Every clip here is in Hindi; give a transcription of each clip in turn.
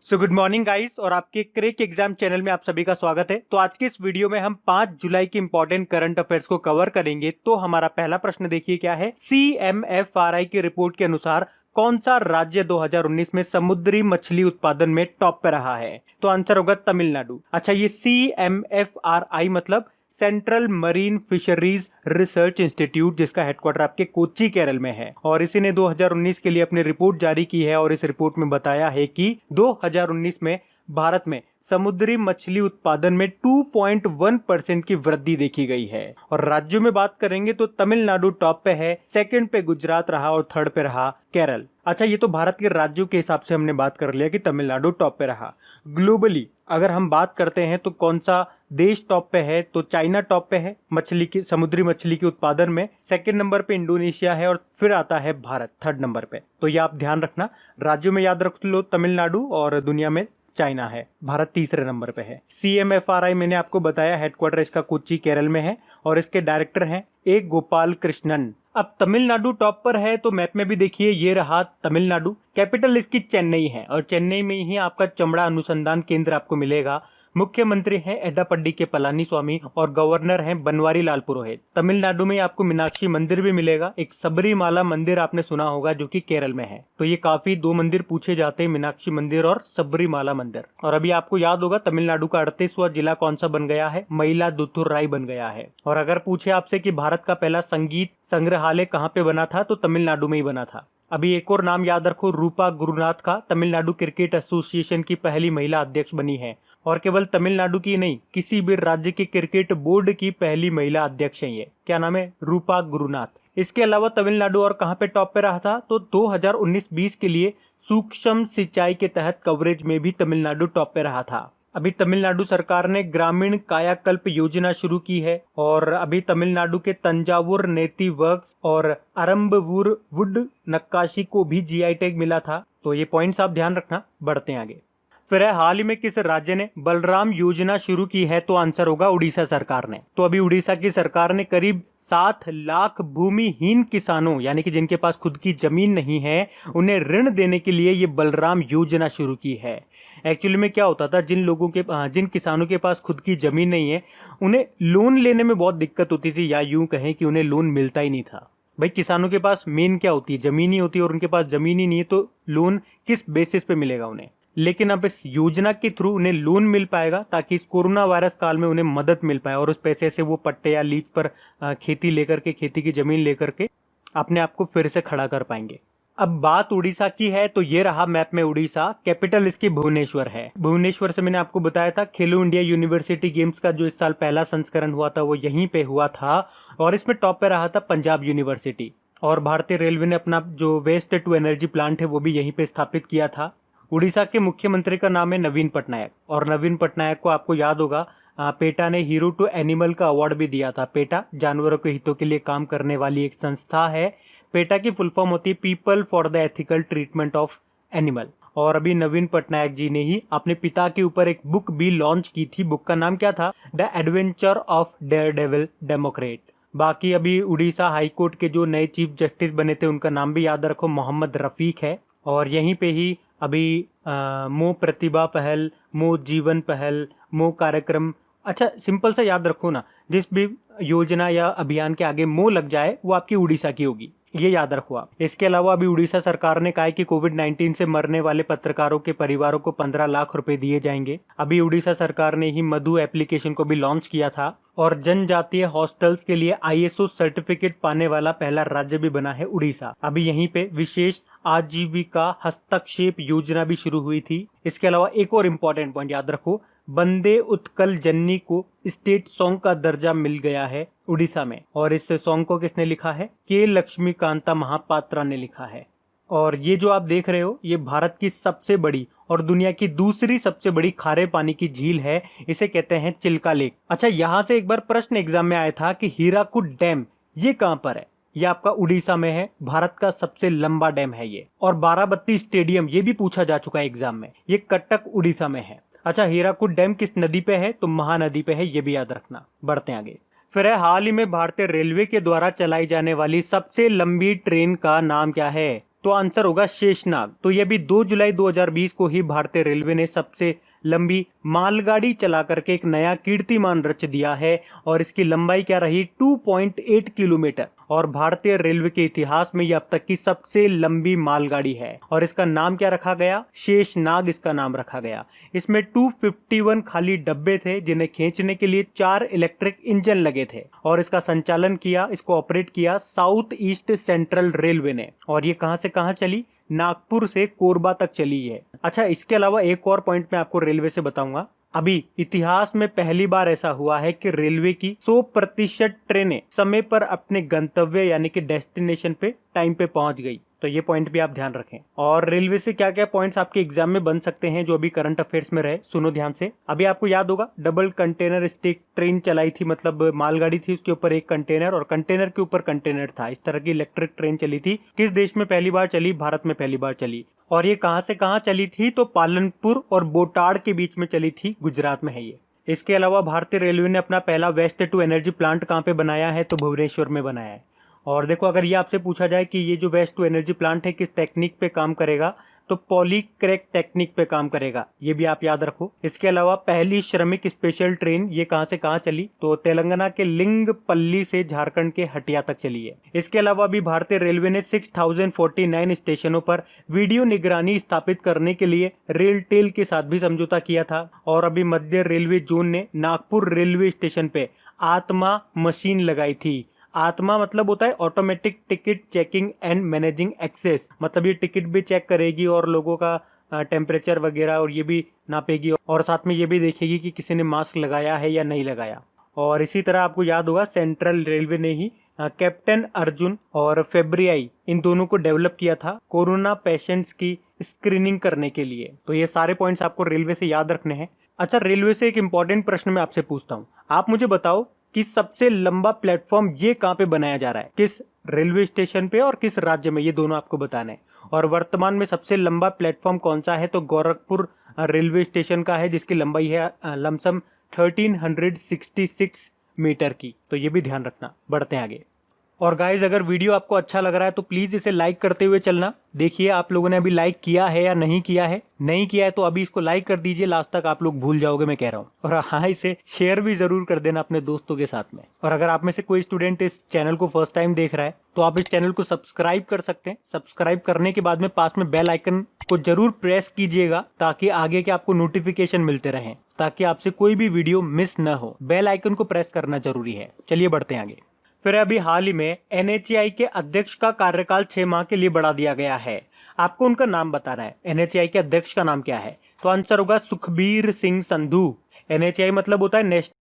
सो गुड मॉर्निंग गाइस और आपके क्रेक एग्जाम चैनल में आप सभी का स्वागत है। तो आज के इस वीडियो में हम 5 जुलाई के इंपॉर्टेंट करंट अफेयर्स को कवर करेंगे। तो हमारा पहला प्रश्न देखिए क्या है। CMFRI की रिपोर्ट के अनुसार कौन सा राज्य 2019 में समुद्री मछली उत्पादन में टॉप पे रहा है? तो आंसर होगा तमिलनाडु। अच्छा, ये CMFRI मतलब central marine fisheries research institute, जिसका हेडक्वार्टर आपके कोच्चि केरल में है, और इसी ने 2019 के लिए अपनी रिपोर्ट जारी की है। और इस रिपोर्ट में बताया है कि 2019 में भारत में समुद्री मछली उत्पादन में 2.1% की वृद्धि देखी गई है। और राज्यों में बात करेंगे तो तमिलनाडु टॉप पे है, सेकंड पे गुजरात रहा और थर्ड पे रहा केरल। अच्छा, ये तो भारत के राज्यों के हिसाब से हमने बात कर लिया कि तमिलनाडु टॉप पे रहा। ग्लोबली अगर हम बात करते हैं तो कौन सा देश टॉप पे है? तो चाइना टॉप पे है मछली की, समुद्री मछली के उत्पादन में। सेकंड नंबर पे इंडोनेशिया है और फिर आता है भारत थर्ड नंबर पे। तो ये आप ध्यान रखना, राज्यों में याद रख लो तमिलनाडु और दुनिया में चाइना है। भारत तीसरे नंबर पे है। CMFRI मैंने आपको बताया हेडक्वार्टर इसका कोच्चि केरल में है और इसके डायरेक्टर हैं ए गोपाल कृष्णन। अब तमिलनाडु टॉप पर है तो मैप में भी देखिए ये रहा तमिलनाडु। कैपिटल इसकी चेन्नई है और चेन्नई में ही आपका चमड़ा अनुसंधान केंद्र आपको मिलेगा। मुख्यमंत्री हैं एड्डापड्डी के पलानीस्वामी और गवर्नर हैं बनवारी लाल पुरोहित। तमिलनाडु में आपको मीनाक्षी मंदिर भी मिलेगा। एक सबरीमाला मंदिर आपने सुना होगा जो कि केरल में है। तो ये काफी दो मंदिर पूछे जाते हैं, मीनाक्षी मंदिर और सबरीमाला मंदिर। और अभी आपको याद होगा तमिलनाडु का 38वां जिला कौन सा बन गया है? मयिलादुथुराई बन गया है। और अगर पूछे आपसे कि भारत का पहला संगीत संग्रहालय कहाँ पे बना था, तो तमिलनाडु में ही बना था। अभी एक और नाम याद रखो, रूपा गुरुनाथ का, तमिलनाडु क्रिकेट एसोसिएशन की पहली महिला अध्यक्ष बनी है। और केवल तमिलनाडु की नहीं, किसी भी राज्य के क्रिकेट बोर्ड की पहली महिला अध्यक्ष है ये। क्या नाम है? रूपा गुरुनाथ। इसके अलावा तमिलनाडु और कहां पे टॉप पे रहा था? तो 2019-20 के लिए सूक्ष्म सिंचाई के तहत कवरेज में भी तमिलनाडु टॉप पे रहा था। अभी तमिलनाडु सरकार ने ग्रामीण कायाकल्प योजना शुरू की है और अभी तमिलनाडु के तंजावुर नेती वर्क्स और अरम्बवूर वुड नक्काशी को भी GI टैग मिला था। तो ये पॉइंट्स आप ध्यान रखना। बढ़ते हैं आगे। फिर है, हाल ही में किस राज्य ने बलराम योजना शुरू की है? तो आंसर होगा उड़ीसा सरकार ने। तो अभी उड़ीसा की सरकार ने करीब 7 लाख भूमिहीन किसानों, यानी कि जिनके पास खुद की जमीन नहीं है, उन्हें ऋण देने के लिए ये बलराम योजना शुरू की है। एक्चुअली में क्या होता था, जिन किसानों के पास खुद की जमीन नहीं है, उन्हें लोन लेने में बहुत दिक्कत होती थी, या यूं कहें कि उन्हें लोन मिलता ही नहीं था। भाई किसानों के पास मेन क्या होती है? जमीन ही होती है, और उनके पास जमीन ही नहीं है तो लोन किस बेसिस पे मिलेगा उन्हें? लेकिन अब इस योजना के थ्रू उन्हें लोन मिल पाएगा ताकि इस कोरोना वायरस काल में उन्हें मदद मिल पाए और उस पैसे से वो पट्टे या लीज पर खेती की जमीन लेकर के अपने आप को फिर से खड़ा कर पाएंगे। अब बात उड़ीसा की है तो ये रहा मैप में उड़ीसा। कैपिटल इसकी भुवनेश्वर है। भुवनेश्वर से मैंने आपको बताया था खेलो इंडिया यूनिवर्सिटी गेम्स का जो इस साल पहला संस्करण हुआ था वो यहीं पे हुआ था और इसमें टॉप पे रहा था पंजाब यूनिवर्सिटी। और भारतीय रेलवे ने अपना जो वेस्ट टू एनर्जी प्लांट है वो भी यहीं पे स्थापित किया था। उड़ीसा के मुख्यमंत्री का नाम है नवीन पटनायक और नवीन पटनायक को आपको याद होगा पेटा ने हीरो टू एनिमल का अवार्ड भी दिया था। पेटा जानवरों के हितों के लिए काम करने वाली एक संस्था है। पेटा की फुल फॉर्म होती है people for the ethical treatment of animal. और अभी नवीन पटनायक जी ने ही अपने पिता के ऊपर एक बुक भी लॉन्च की थी। बुक का नाम क्या था? The adventure of Daredevil Democrat. बाकी अभी उड़ीसा हाईकोर्ट के जो नए चीफ जस्टिस बने थे उनका नाम भी याद रखो, मोहम्मद रफीक है। और यहीं पे ही अभी मो प्रतिभा पहल, मो जीवन पहल, मो कार्यक्रम, अच्छा सिंपल सा याद रखो ना, जिस भी योजना या अभियान के आगे मो लग जाए वो आपकी उड़ीसा की होगी, ये याद रखो आप। इसके अलावा अभी उड़ीसा सरकार ने कहा है कि कोविड-19 से मरने वाले पत्रकारों के परिवारों को 15 लाख रुपए दिए जाएंगे। अभी उड़ीसा सरकार ने ही मधु एप्लीकेशन को भी लॉन्च किया था और जनजातीय हॉस्टल्स के लिए ISO सर्टिफिकेट पाने वाला पहला राज्य भी बना है उड़ीसा। अभी यहीं पे विशेष आजीविका हस्तक्षेप योजना भी शुरू हुई थी। इसके अलावा एक और इम्पोर्टेंट पॉइंट याद रखो, बंदे उत्कल जननी को स्टेट सॉन्ग का दर्जा मिल गया है उड़ीसा में। और इस सॉन्ग को किसने लिखा है? के लक्ष्मीकांता महापात्रा ने लिखा है। और ये जो आप देख रहे हो ये भारत की सबसे बड़ी और दुनिया की दूसरी सबसे बड़ी खारे पानी की झील है। इसे कहते हैं चिल्का लेक। अच्छा, यहाँ से एक बार प्रश्न एग्जाम में आया था कि हीराकुड डैम ये कहाँ पर है? ये आपका उड़ीसा में है। भारत का सबसे लंबा डैम है ये। और बाराबत्ती स्टेडियम ये भी पूछा जा चुका है एग्जाम में, ये कटक उड़ीसा में है। अच्छा, हीराकुड डैम किस नदी पे है? तो महानदी पे है, ये भी याद रखना। बढ़ते हैं आगे। फिर है, हाल ही में भारतीय रेलवे के द्वारा चलाई जाने वाली सबसे लंबी ट्रेन का नाम क्या है? तो आंसर होगा शेषनाग। तो ये भी 2 जुलाई 2020 को ही भारतीय रेलवे ने सबसे लंबी मालगाड़ी चला करके एक नया कीर्तिमान रच दिया है और इसकी लंबाई क्या रही 2.8 किलोमीटर और भारतीय रेलवे के इतिहास में यह अब तक की सबसे लंबी मालगाड़ी है और इसका नाम क्या रखा गया, शेषनाग इसका नाम रखा गया। इसमें 251 खाली डब्बे थे जिन्हें खींचने के लिए 4 इलेक्ट्रिक इंजन लगे थे और इसका संचालन किया, इसको ऑपरेट किया साउथ ईस्ट सेंट्रल रेलवे ने। और ये कहां से कहां चली, नागपुर से कोरबा तक चली है। अच्छा, इसके अलावा एक और पॉइंट मैं आपको रेलवे से बताऊंगा। अभी इतिहास में पहली बार ऐसा हुआ है कि रेलवे की 100% ट्रेनें समय पर अपने गंतव्य यानी कि डेस्टिनेशन पे टाइम पे पहुंच गई। तो ये पॉइंट भी आप ध्यान रखें। और रेलवे से क्या क्या पॉइंट्स आपके एग्जाम में बन सकते हैं जो अभी करंट अफेयर्स में रहे, सुनो ध्यान से। अभी आपको याद होगा डबल कंटेनर स्टिक ट्रेन चलाई थी, मतलब मालगाड़ी थी उसके ऊपर एक कंटेनर और कंटेनर के ऊपर कंटेनर था। इस तरह की इलेक्ट्रिक ट्रेन चली थी। किस देश में पहली बार चली, भारत में पहली बार चली। और ये कहां से कहां चली थी, तो पालनपुर और बोटाड़ के बीच में चली थी, गुजरात में है ये। इसके अलावा भारतीय रेलवे ने अपना पहला वेस्ट टू एनर्जी प्लांट कहां पे बनाया है, तो भुवनेश्वर में बनाया है। और देखो, अगर ये आपसे पूछा जाए कि ये जो वेस्ट टू एनर्जी प्लांट है किस टेक्निक पे काम करेगा, तो पॉली क्रैक टेक्निक पे काम करेगा, ये भी आप याद रखो। इसके अलावा पहली श्रमिक स्पेशल ट्रेन ये कहां से कहां चली, तो तेलंगाना के लिंगपल्ली से झारखंड के हटिया तक चली है। इसके अलावा भी भारतीय रेलवे ने 6049 स्टेशनों पर वीडियो निगरानी स्थापित करने के लिए रेलटेल के साथ भी समझौता किया था। और अभी मध्य रेलवे जोन ने नागपुर रेलवे स्टेशन पे आत्मा मशीन लगाई थी। आत्मा मतलब होता है automatic ticket checking and managing access, मतलब ये टिकट भी चेक करेगी और लोगों का टेम्परेचर वगैरह और ये भी नापेगी और साथ में ये भी देखेगी कि किसी ने मास्क लगाया है या नहीं लगाया। और इसी तरह आपको याद होगा सेंट्रल रेलवे ने ही कैप्टन अर्जुन और फेब्रियाई इन दोनों को डेवलप किया था कोरोना पेशेंट्स की स्क्रीनिंग करने के लिए। तो ये सारे पॉइंट्स आपको रेलवे से याद रखने हैं। अच्छा, रेलवे से एक इंपॉर्टेंट प्रश्न मैं आपसे पूछता हूँ, आप मुझे बताओ कि सबसे लंबा प्लेटफॉर्म ये कहां पे बनाया जा रहा है, किस रेलवे स्टेशन पे और किस राज्य में, ये दोनों आपको बताना है। और वर्तमान में सबसे लंबा प्लेटफॉर्म कौन सा है, तो गोरखपुर रेलवे स्टेशन का है जिसकी लंबाई है लमसम 1366 मीटर की। तो ये भी ध्यान रखना। बढ़ते हैं आगे। और गाइज, अगर वीडियो आपको अच्छा लग रहा है तो प्लीज इसे लाइक करते हुए चलना। देखिए आप लोगों ने अभी लाइक किया है या नहीं किया है, नहीं किया है तो अभी इसको लाइक कर दीजिए, लास्ट तक आप लोग भूल जाओगे मैं कह रहा हूँ। और हाँ, इसे शेयर भी जरूर कर देना अपने दोस्तों के साथ में। और अगर आप में से कोई स्टूडेंट इस चैनल को फर्स्ट टाइम देख रहा है तो आप इस चैनल को सब्सक्राइब कर सकते हैं। सब्सक्राइब करने के बाद में पास में बेल आइकन को जरूर प्रेस कीजिएगा ताकि आगे के आपको नोटिफिकेशन मिलते रहें, ताकि आपसे कोई भी वीडियो मिस न हो। बेल आइकन को प्रेस करना जरूरी है। चलिए बढ़ते हैं आगे। फिर अभी हाल ही में NHAI के अध्यक्ष का कार्यकाल 6 माह के लिए बढ़ा दिया गया है। आपको उनका नाम बताना है। NHAI के अध्यक्ष का नाम क्या है, तो आंसर होगा सुखबीर सिंह संधू। NHAI मतलब होता है नेशनल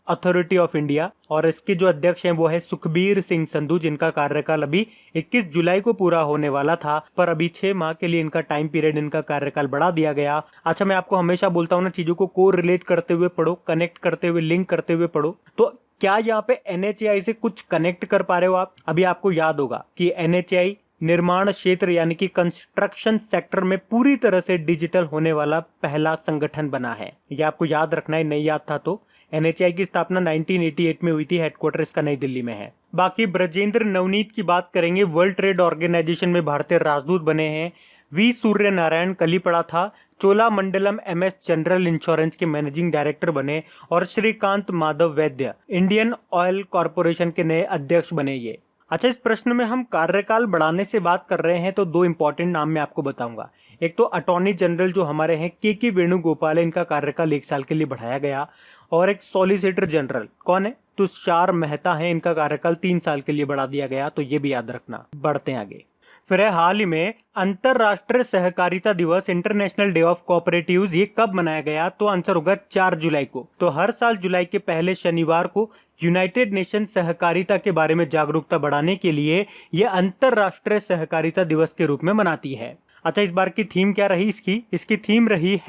अथॉरिटी ऑफ इंडिया और इसके जो अध्यक्ष हैं वो है सुखबीर सिंह संधू, जिनका कार्यकाल अभी 21 जुलाई को पूरा होने वाला था, पर अभी 6 माह के लिए इनका टाइम पीरियड, इनका कार्यकाल बढ़ा दिया गया। अच्छा, मैं आपको हमेशा बोलता हूँ ना, चीजों को कोरिलेट करते हुए पढ़ो, कनेक्ट करते हुए, लिंक करते हुए पढ़ो। तो क्या यहाँ पे NHAI से कुछ कनेक्ट कर पा रहे हो आप? अभी आपको याद होगा कि NHAI निर्माण क्षेत्र यानी कि कंस्ट्रक्शन सेक्टर में पूरी तरह से डिजिटल होने वाला पहला संगठन बना है। ये आपको याद रखना है, नहीं याद था तो। NHAI की स्थापना 1988 में हुई थी, हेडक्वार्टर इसका नई दिल्ली में है। बाकी ब्रजेंद्र नवनीत की बात करेंगे, वर्ल्ड ट्रेड ऑर्गेनाइजेशन में भारतीय राजदूत बने हैं। वी सूर्य नारायण कल ही पड़ा था, चोलामंडलम MS जनरल इंश्योरेंस के मैनेजिंग डायरेक्टर बने और श्रीकांत माधव वैद्य इंडियन ऑयल कॉर्पोरेशन के नए अध्यक्ष बने ये। अच्छा, इस प्रश्न में हम कार्यकाल बढ़ाने से बात कर रहे हैं तो 2 इंपॉर्टेंट नाम मैं आपको बताऊंगा। एक तो अटॉर्नी जनरल जो हमारे हैं के वेणुगोपाल है, इनका कार्यकाल 1 साल के लिए बढ़ाया गया। और एक सॉलिसिटर जनरल कौन है, तुषार मेहता है, इनका कार्यकाल 3 साल के लिए बढ़ा दिया गया। तो ये भी याद रखना। बढ़ते हैं आगे। फिर है हाल ही में अंतरराष्ट्रीय सहकारिता दिवस, इंटरनेशनल डे ऑफ कोऑपरेटिव्स, ये कब मनाया गया, तो आंसर होगा 4 जुलाई को। तो हर साल जुलाई के पहले शनिवार को यूनाइटेड नेशन सहकारिता के बारे में जागरूकता बढ़ाने के लिए यह अंतरराष्ट्रीय सहकारिता दिवस के रूप में मनाती है। अच्छा, इस बार की थीम क्या रही इसकी थीम रही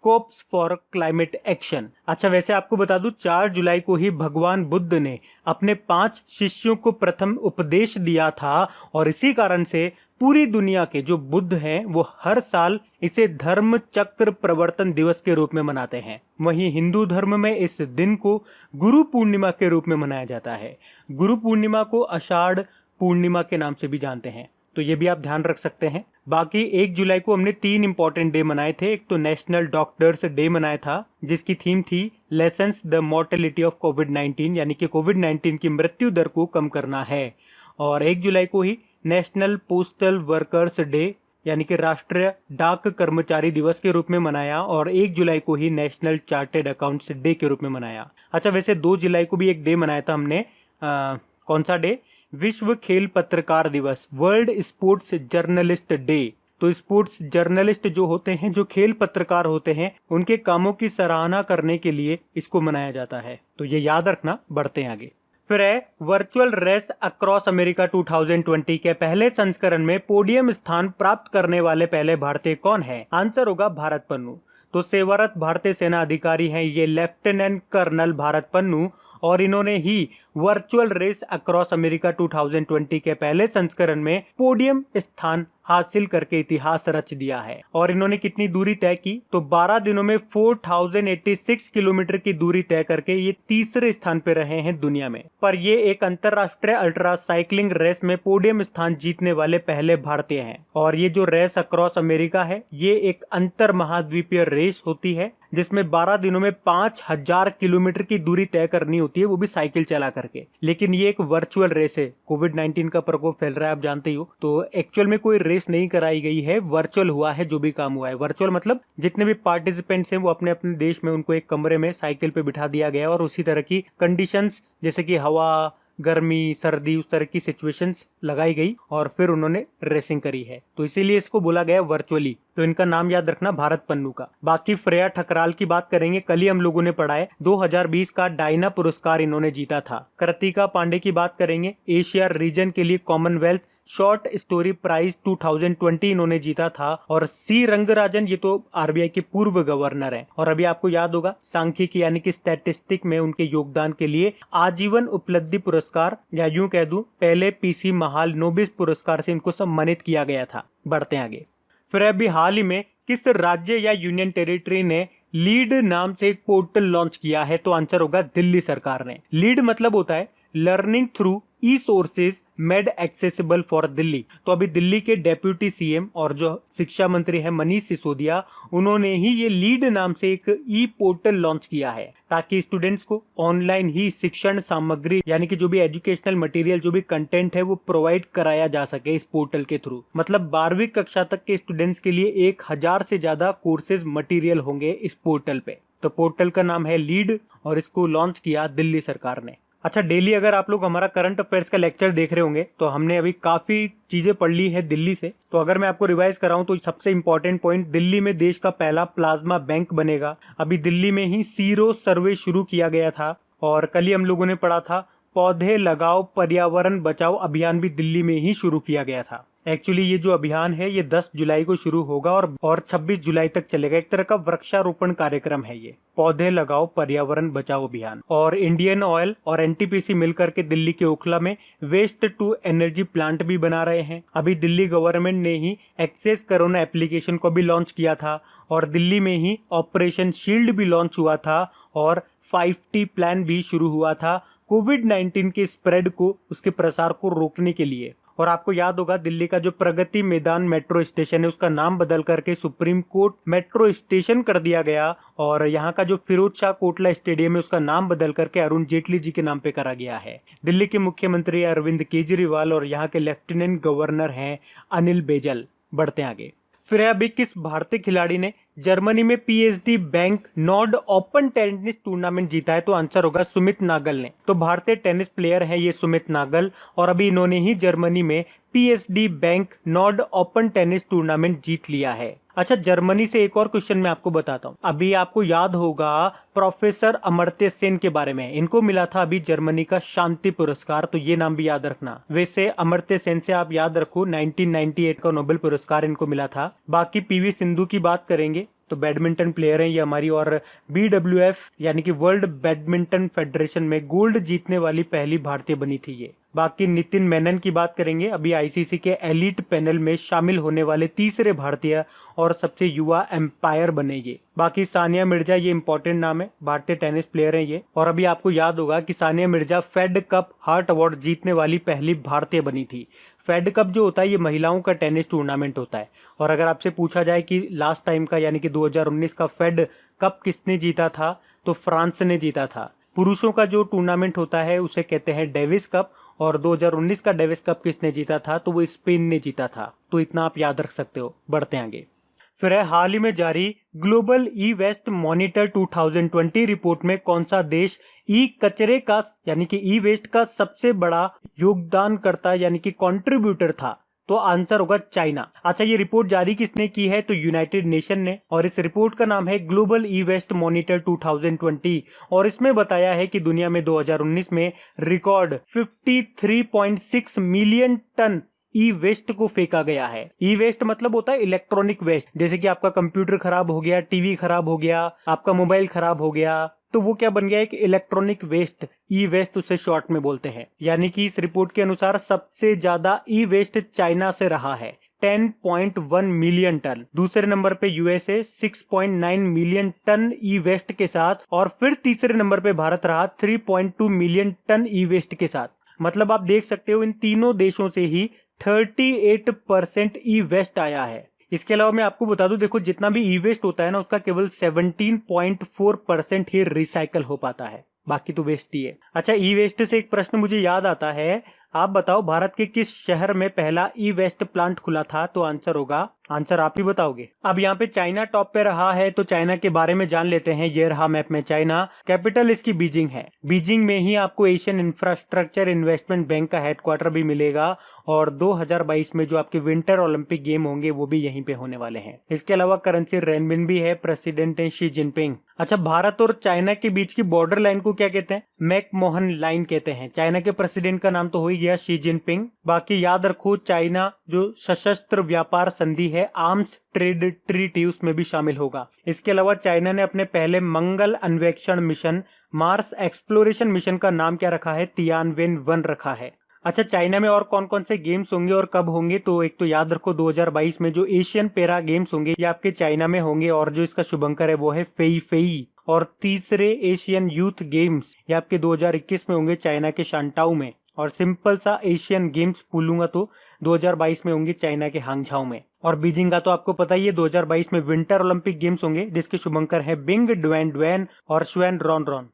#कोप्स फॉर क्लाइमेट एक्शन। अच्छा, वैसे आपको बता दूं 4 जुलाई को ही भगवान बुद्ध ने अपने 5 शिष्यों को प्रथम उपदेश दिया था और इसी कारण से पूरी दुनिया के जो बुद्ध हैं वो हर साल इसे धर्म चक्र प्रवर्तन दिवस के रूप में मनाते हैं। वहीं हिंदू धर्म में इस दिन को गुरु पूर्णिमा के रूप में मनाया जाता है। गुरु पूर्णिमा को आषाढ़ पूर्णिमा के नाम से भी जानते हैं। तो ये भी आप ध्यान रख सकते हैं। बाकी 1 जुलाई को हमने 3 इंपॉर्टेंट डे मनाए थे। एक तो नेशनल डॉक्टर्स डे मनाया था जिसकी थीम थी लेसन्स द मॉर्टेलिटी ऑफ कोविड-19, यानी कि कोविड-19 की मृत्यु दर को कम करना है। और 1 जुलाई को ही नेशनल पोस्टल वर्कर्स डे यानी कि राष्ट्रीय डाक कर्मचारी दिवस के रूप में मनाया, और 1 जुलाई को ही नेशनल चार्टेड अकाउंट्स डे के रूप में मनाया। अच्छा, वैसे 2 जुलाई को भी एक डे मनाया था हमने, कौन सा डे? विश्व खेल पत्रकार दिवस, वर्ल्ड स्पोर्ट्स जर्नलिस्ट डे। तो स्पोर्ट्स जर्नलिस्ट जो होते हैं, जो खेल पत्रकार होते हैं, उनके कामों की सराहना करने के लिए इसको मनाया जाता है। तो ये याद रखना। बढ़ते हैं आगे। फिर है वर्चुअल रेस अक्रॉस अमेरिका 2020 के पहले संस्करण में पोडियम स्थान प्राप्त करने वाले पहले भारतीय कौन है? आंसर होगा भारत पन्नू। तो सेवारत भारतीय सेना अधिकारी हैं ये लेफ्टिनेंट कर्नल भारत पन्नू, और इन्होंने ही वर्चुअल रेस अक्रॉस अमेरिका 2020 के पहले संस्करण में पोडियम स्थान हासिल करके इतिहास रच दिया है। और इन्होंने कितनी दूरी तय की? तो 12 दिनों में 4086 किलोमीटर की दूरी तय करके ये तीसरे स्थान पे रहे हैं दुनिया में। पर ये एक अंतरराष्ट्रीय अल्ट्रा साइकिलिंग रेस में पोडियम स्थान जीतने वाले पहले भारतीय हैं। और ये जो रेस अक्रॉस अमेरिका है, ये एक अंतर महाद्वीपीय रेस होती है जिसमें 12 दिनों में 5000 किलोमीटर की दूरी तय करनी होती है, वो भी साइकिल चला करके। लेकिन ये एक वर्चुअल रेस है। कोविड-19 का प्रकोप फैल रहा है, आप जानते ही हो, तो एक्चुअल में कोई रेस नहीं कराई गई है, वर्चुअल हुआ है जो भी काम हुआ है। वर्चुअल मतलब जितने भी पार्टिसिपेंट्स हैं वो अपने अपने देश में, उनको एक कमरे में साइकिल पे बिठा दिया गया और उसी तरह की कंडीशंस जैसे कि हवा, गर्मी, सर्दी, उस तरह की सिचुएशंस लगाई गई और फिर उन्होंने रेसिंग करी है। तो इसीलिए इसको बोला गया वर्चुअली। तो इनका नाम याद रखना, भारत पन्नू का। बाकी श्रेया ठकराल की बात करेंगे, कल ही हम लोगों ने पढ़ा है, 2020 का डायना पुरस्कार इन्होंने जीता था। कृतिका पांडे की बात करेंगे, एशिया रीजन के लिए कॉमनवेल्थ शॉर्ट स्टोरी प्राइज 2020 इन्होंने जीता था। और सी रंगराजन, ये तो आरबीआई के पूर्व गवर्नर हैं, और अभी आपको याद होगा सांख्यिकी यानी कि स्टैटिस्टिक में उनके योगदान के लिए आजीवन उपलब्धि पुरस्कार, या यूं कह दूं पहले पीसी महाल नोबिस पुरस्कार से इनको सम्मानित किया गया था। बढ़ते हैं आगे। फिर अभी हाल ही में किस राज्य या यूनियन टेरिटरी ने लीड नाम से एक पोर्टल लॉन्च किया है? तो आंसर होगा दिल्ली सरकार ने। लीड मतलब होता है learning through E sources made accessible for Delhi. तो अभी दिल्ली के डेप्यूटी सीएम और जो शिक्षा मंत्री है मनीष सिसोदिया, उन्होंने ही ये लीड नाम से एक ई पोर्टल लॉन्च किया है ताकि स्टूडेंट्स को ऑनलाइन ही शिक्षण सामग्री यानी कि जो भी एजुकेशनल मटेरियल, जो भी कंटेंट है वो प्रोवाइड कराया जा सके इस पोर्टल के थ्रू। मतलब 12वीं कक्षा तक के स्टूडेंट्स के लिए 1000 से ज्यादा कोर्सेज मटेरियल होंगे इस पोर्टल पे। तो पोर्टल का नाम है लीड और इसको लॉन्च किया दिल्ली सरकार ने। अच्छा, डेली अगर आप लोग हमारा करंट अफेयर्स का लेक्चर देख रहे होंगे तो हमने अभी काफी चीजें पढ़ ली है दिल्ली से। तो अगर मैं आपको रिवाइज कराऊं तो सबसे इंपॉर्टेंट पॉइंट, दिल्ली में देश का पहला प्लाज्मा बैंक बनेगा। अभी दिल्ली में ही सीरो सर्वे शुरू किया गया था। और कल ही हम लोगों ने पढ़ा था पौधे लगाओ पर्यावरण बचाओ अभियान भी दिल्ली में ही शुरू किया गया था। एक्चुअली ये जो अभियान है ये 10 जुलाई को शुरू होगा और 26 जुलाई तक चलेगा। एक तरह का वृक्षारोपण कार्यक्रम है ये, पौधे लगाओ पर्यावरण बचाओ अभियान। और इंडियन ऑयल और एनटीपीसी मिलकर के दिल्ली के ओखला में वेस्ट टू एनर्जी प्लांट भी बना रहे हैं। अभी दिल्ली गवर्नमेंट ने ही एक्सेस कोरोना एप्लीकेशन को भी लॉन्च किया था और दिल्ली में ही ऑपरेशन शील्ड भी लॉन्च हुआ था और 5T प्लान भी शुरू हुआ था कोविड-19 के स्प्रेड को, उसके प्रसार को रोकने के लिए। और आपको याद होगा दिल्ली का जो प्रगति मैदान मेट्रो स्टेशन है उसका नाम बदल करके सुप्रीम कोर्ट मेट्रो स्टेशन कर दिया गया। और यहाँ का जो फिरोज शाह कोटला स्टेडियम है उसका नाम बदल करके अरुण जेटली जी के नाम पे करा गया है। दिल्ली के मुख्यमंत्री अरविंद केजरीवाल और यहाँ के लेफ्टिनेंट गवर्नर हैं अनिल बैजल। बढ़ते हैं आगे। फिर अभी किस भारतीय खिलाड़ी ने जर्मनी में PSD bank Nord open tennis tournament जीता है? तो आंसर होगा सुमित नागल ने। तो भारतीय टेनिस प्लेयर हैं ये सुमित नागल और अभी इन्होंने ही जर्मनी में PSD bank Nord open tennis tournament जीत लिया है। अच्छा, जर्मनी से एक और क्वेश्चन मैं आपको बताता हूँ। अभी आपको याद होगा प्रोफेसर अमर्त्य सेन के बारे में, इनको मिला था अभी जर्मनी का शांति पुरस्कार, तो ये नाम भी याद रखना। वैसे अमर्त्य सेन से आप याद रखो 1998 का नोबेल पुरस्कार इनको मिला था। बाकी पीवी सिंधु की बात करेंगे तो बैडमिंटन प्लेयर हैं ये हमारी, और BWF यानी कि वर्ल्ड बैडमिंटन फेडरेशन में गोल्ड जीतने वाली पहली भारतीय बनी थी ये। बाकी नितिन मेनन की बात करेंगे, अभी आईसीसी के एलिट पैनल में शामिल होने वाले तीसरे भारतीय और सबसे युवा एम्पायर बने ये। बाकी सानिया मिर्जा, ये इंपॉर्टेंट नाम है, भारतीय टेनिस प्लेयर है ये। और अभी आपको याद होगा कि Sania Mirza Fed Cup heart award जीतने वाली पहली भारतीय बनी थी। फेड कप जो होता है ये महिलाओं का टेनिस टूर्नामेंट होता है। और अगर आपसे पूछा जाए कि लास्ट टाइम का यानी कि 2019 का फेड कप किसने जीता था, तो फ्रांस ने जीता था। पुरुषों का जो टूर्नामेंट होता है उसे कहते हैं डेविस कप, और 2019 का डेविस कप किसने जीता था, तो वो स्पेन ने जीता था। तो इतना आप याद रख सकते हो। बढ़ते आगे। फिर है हाल ही में जारी global e waste monitor 2020 report में कौन सा देश ई कचरे का यानी कि ई वेस्ट का सबसे बड़ा योगदानकर्ता यानी कि कंट्रीब्यूटर था, तो आंसर होगा चाइना। अच्छा, ये रिपोर्ट जारी किसने की है, तो यूनाइटेड नेशन ने, और इस रिपोर्ट का नाम है ग्लोबल ई वेस्ट मॉनिटर 2020, और इसमें बताया है कि दुनिया में 2019 में रिकॉर्ड 53.6 मिलियन टन ई वेस्ट को फेंका गया है। ई वेस्ट मतलब होता है इलेक्ट्रॉनिक वेस्ट, जैसे कि आपका कंप्यूटर खराब हो गया, टीवी खराब हो गया, आपका मोबाइल खराब हो गया, तो वो क्या बन गया, एक इलेक्ट्रॉनिक वेस्ट, ई वेस्ट उसे शॉर्ट में बोलते हैं। यानी कि इस रिपोर्ट के अनुसार सबसे ज्यादा ई वेस्ट चाइना से रहा है 10.1 मिलियन टन। दूसरे नंबर पे यूएसए 6.9 मिलियन टन ई वेस्ट के साथ, और फिर तीसरे नंबर पे भारत रहा 3.2 मिलियन टन ई वेस्ट के साथ। मतलब आप देख सकते हो इन तीनों देशों से ही 38% ई वेस्ट आया है। इसके अलावा मैं आपको बता दूं, देखो जितना भी ई वेस्ट होता है ना, उसका केवल 17.4% ही रिसाइकल हो पाता है, बाकी तो वेस्ट ही है। अच्छा, ई वेस्ट से एक प्रश्न मुझे याद आता है, आप बताओ भारत के किस शहर में पहला ई वेस्ट प्लांट खुला था, तो आंसर होगा, आंसर आप ही बताओगे। अब यहाँ पे चाइना टॉप पे रहा है, तो चाइना के बारे में जान लेते हैं। ये रहा मैप में चाइना, कैपिटल इसकी बीजिंग है। बीजिंग में ही आपको एशियन इंफ्रास्ट्रक्चर इन्वेस्टमेंट बैंक का हेडक्वार्टर भी मिलेगा, और 2022 में जो आपके विंटर ओलंपिक गेम होंगे वो भी यहीं पे होने वाले हैं। इसके अलावा करेंसी रेनबिन है, प्रेसिडेंट है शी जिनपिंग। अच्छा, भारत और चाइना के बीच की बॉर्डर लाइन को क्या कहते हैं, मैकमोहन लाइन कहते हैं। चाइना के प्रेसिडेंट का नाम तो हो ही गया, शी जिनपिंग। बाकी याद रखो, चाइना जो सशस्त्र व्यापार संधि है, आर्म्स ट्रेड ट्रीटी, उसमें भी शामिल होगा। इसके अलावा चाइना ने अपने पहले मंगल अन्वेषण मिशन, मार्स एक्सप्लोरेशन मिशन का नाम क्या रखा है, तियानवेन 1 रखा है। अच्छा, चाइना में और कौन कौन से गेम्स होंगे और कब होंगे, तो एक तो याद रखो 2022 में जो एशियन पैरा गेम्स होंगे ये आपके चाइना में होंगे, और जो इसका शुभंकर है वो है फेई फेई। और तीसरे एशियन यूथ गेम्स ये आपके 2021 में होंगे चाइना के शांटाऊ में। और सिंपल सा एशियन गेम्स बोलूंगा तो 2022 में होंगे चाइना के हांगझाओ में। और बीजिंग का तो आपको पता ही है, 2022 में विंटर ओलंपिक गेम्स होंगे, जिसके शुभंकर है बिंग ड्वेन ड्वेन और श्वेन रॉन रॉन।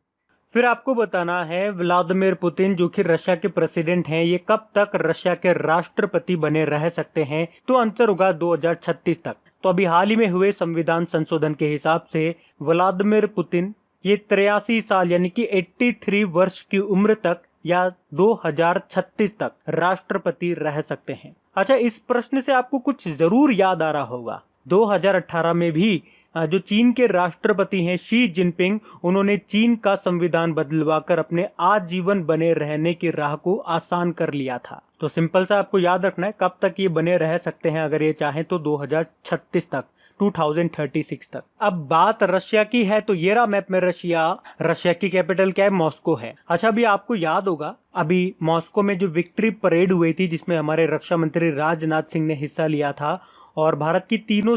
फिर आपको बताना है व्लादिमीर पुतिन जो कि रशिया के प्रेसिडेंट हैं, ये कब तक रशिया के राष्ट्रपति बने रह सकते हैं, तो आंसर होगा 2036 तक। तो अभी हाल ही में हुए संविधान संशोधन के हिसाब से व्लादिमीर पुतिन ये 83 साल यानी कि 83 वर्ष की उम्र तक या 2036 तक राष्ट्रपति रह सकते हैं। अच्छा, इस प्रश्न से आपको कुछ जरूर याद आ रहा होगा, 2018 में भी जो चीन के राष्ट्रपति हैं शी जिनपिंग, उन्होंने चीन का संविधान बदलवाकर अपने आजीवन बने रहने की राह को आसान कर लिया था। तो सिंपल सा आपको याद रखना है कब तक ये बने रह सकते हैं, अगर ये चाहें तो 2036 तक, 2036 तक। अब बात रशिया की है, तो ये रहा मैप में रशिया की कैपिटल क्या है, मॉस्को है। अच्छा, अभी आपको याद होगा अभी मॉस्को में जो विक्ट्री परेड हुई थी, जिसमें हमारे रक्षा मंत्री राजनाथ सिंह ने हिस्सा लिया था, और भारत की तीनों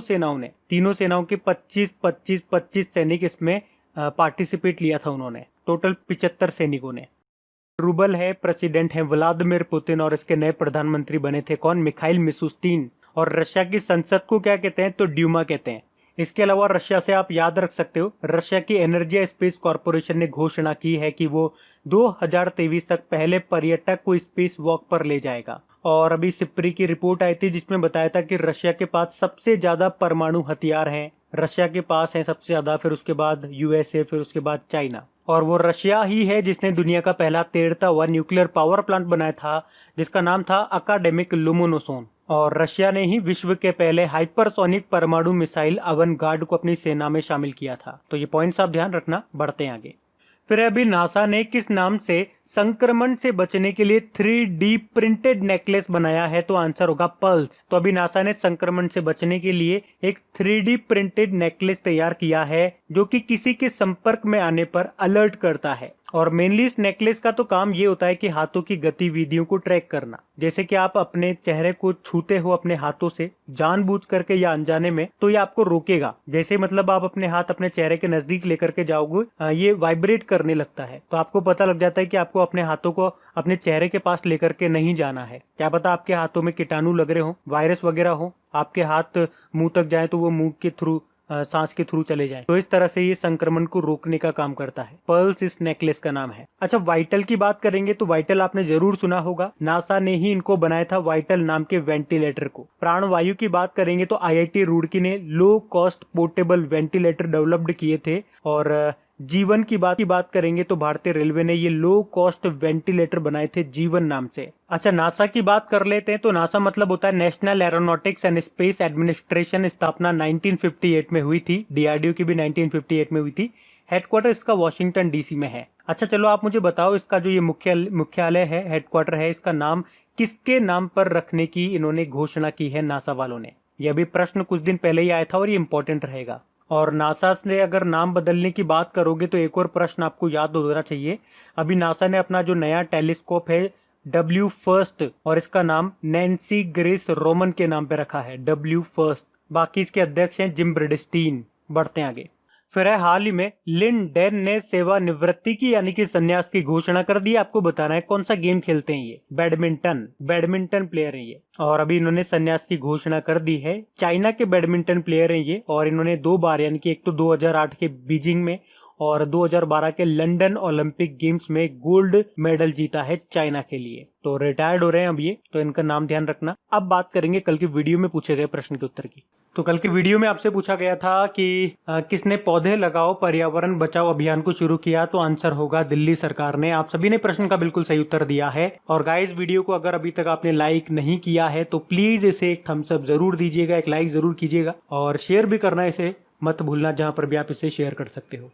सेनाओं के 25 सैनिक इसमें पार्टिसिपेट लिया था उन्होंने, टोटल 75 सैनिकों ने। रूबल है, प्रेसिडेंट है व्लादिमीर पुतिन, और इसके नए प्रधानमंत्री बने थे कौन, मिखाइल मिशुस्तिन। और रशिया की संसद को क्या कहते हैं, तो ड्यूमा कहते हैं। इसके अलावा रशिया से आप याद रख सकते हो, रशिया की एनर्जी स्पेस कॉर्पोरेशन ने घोषणा की है कि वो 2023 तक पहले पर्यटक को स्पेस वॉक पर ले जाएगा। और अभी सिप्री की रिपोर्ट आई थी जिसमें बताया था कि रशिया के पास सबसे ज्यादा परमाणु हथियार हैं, रशिया के पास है सबसे ज्यादा, फिर उसके बाद यूएसए, फिर उसके बाद चाइना। और वो रशिया ही है जिसने दुनिया का पहला तैरता हुआ न्यूक्लियर पावर प्लांट बनाया था, जिसका नाम था अकाडेमिक लुमोनोसोन। और रशिया ने ही विश्व के पहले हाइपरसोनिक परमाणु मिसाइल अवनगार्ड को अपनी सेना में शामिल किया था। तो ये पॉइंट्स आप ध्यान रखना। बढ़ते हैं आगे। फिर अभी नासा ने किस नाम से संक्रमण से बचने के लिए 3D प्रिंटेड नेकलेस बनाया है, तो आंसर होगा पल्स। तो अभी नासा ने संक्रमण से बचने के लिए एक 3D प्रिंटेड नेकलेस तैयार किया है, जो कि किसी के संपर्क में आने पर अलर्ट करता है। और मेनली इस नेकलेस का तो काम ये होता है कि हाथों की गतिविधियों को ट्रैक करना। जैसे कि आप अपने चेहरे को छूते हो अपने हाथों से जानबूझ करके या अनजाने में, तो ये आपको रोकेगा। जैसे मतलब आप अपने हाथ अपने चेहरे के नजदीक लेकर के जाओगे, ये वाइब्रेट करने लगता है, तो आपको पता लग जाता है कि आपको अपने हाथों को अपने चेहरे के पास लेकर के नहीं जाना है। क्या पता आपके हाथों में कीटाणु लग रहे हो, वायरस वगैरह हो, आपके हाथ मुंह तक जाए तो वो मुंह के थ्रू सांस के थ्रू चले जाए, तो इस तरह से ये संक्रमण को रोकने का काम करता है। पर्ल्स इस नेकलेस का नाम है। अच्छा, वाइटल की बात करेंगे तो वाइटल आपने जरूर सुना होगा। नासा ने ही इनको बनाया था, वाइटल नाम के वेंटिलेटर को। प्राणवायु की बात करेंगे तो आईआईटी रुड़की ने low cost portable ventilator developed किए थे। और जीवन की बात करेंगे तो भारतीय रेलवे ने ये लो कॉस्ट वेंटिलेटर बनाए थे जीवन नाम से। अच्छा, नासा की बात कर लेते हैं तो नासा मतलब होता है national aeronautics and space administration. स्थापना 1958 में हुई थी। डीआरडीओ की भी 1958 में हुई थी। हेडक्वार्टर इसका वॉशिंगटन डीसी में है। अच्छा चलो, आप मुझे बताओ, इसका जो ये मुख्यालय है, हेडक्वार्टर है, इसका नाम किसके नाम पर रखने की इन्होंने घोषणा की है नासा वालों ने? यह भी प्रश्न कुछ दिन पहले ही आया था और ये इंपॉर्टेंट रहेगा। और नासा ने अगर नाम बदलने की बात करोगे तो एक और प्रश्न आपको याद होना चाहिए। अभी नासा ने अपना जो नया टेलीस्कोप है W फर्स्ट, और इसका नाम नैन्सी ग्रेस रोमन के नाम पे रखा है, W फर्स्ट। बाकी इसके अध्यक्ष हैं जिम ब्रिडस्टीन। बढ़ते हैं आगे। फिर है हाल ही में लिन डेन ने सेवानिवृत्ति की यानी कि संन्यास की घोषणा कर दी। आपको बताना है कौन सा गेम खेलते हैं ये। बैडमिंटन प्लेयर हैं ये, और अभी इन्होंने संन्यास की घोषणा कर दी है। चाइना के बैडमिंटन प्लेयर हैं ये, और इन्होंने 2 बार यानी कि एक तो 2008 के बीजिंग में और 2012 के लंदन ओलंपिक गेम्स में गोल्ड मेडल जीता है चाइना के लिए। तो रिटायर्ड हो रहे हैं अब ये, तो इनका नाम ध्यान रखना। अब बात करेंगे कल की वीडियो में पूछे गए प्रश्न के उत्तर की। तो कल की वीडियो में आपसे पूछा गया था कि किसने पौधे लगाओ पर्यावरण बचाओ अभियान को शुरू किया, तो आंसर होगा दिल्ली सरकार ने। आप सभी ने प्रश्न का बिल्कुल सही उत्तर दिया है। और गाइस, वीडियो को अगर अभी तक आपने लाइक नहीं किया है तो प्लीज इसे एक थम्स अप जरूर दीजिएगा, एक लाइक जरूर कीजिएगा, और शेयर भी करना इसे मत भूलना जहां पर भी आप इसे शेयर कर सकते हो।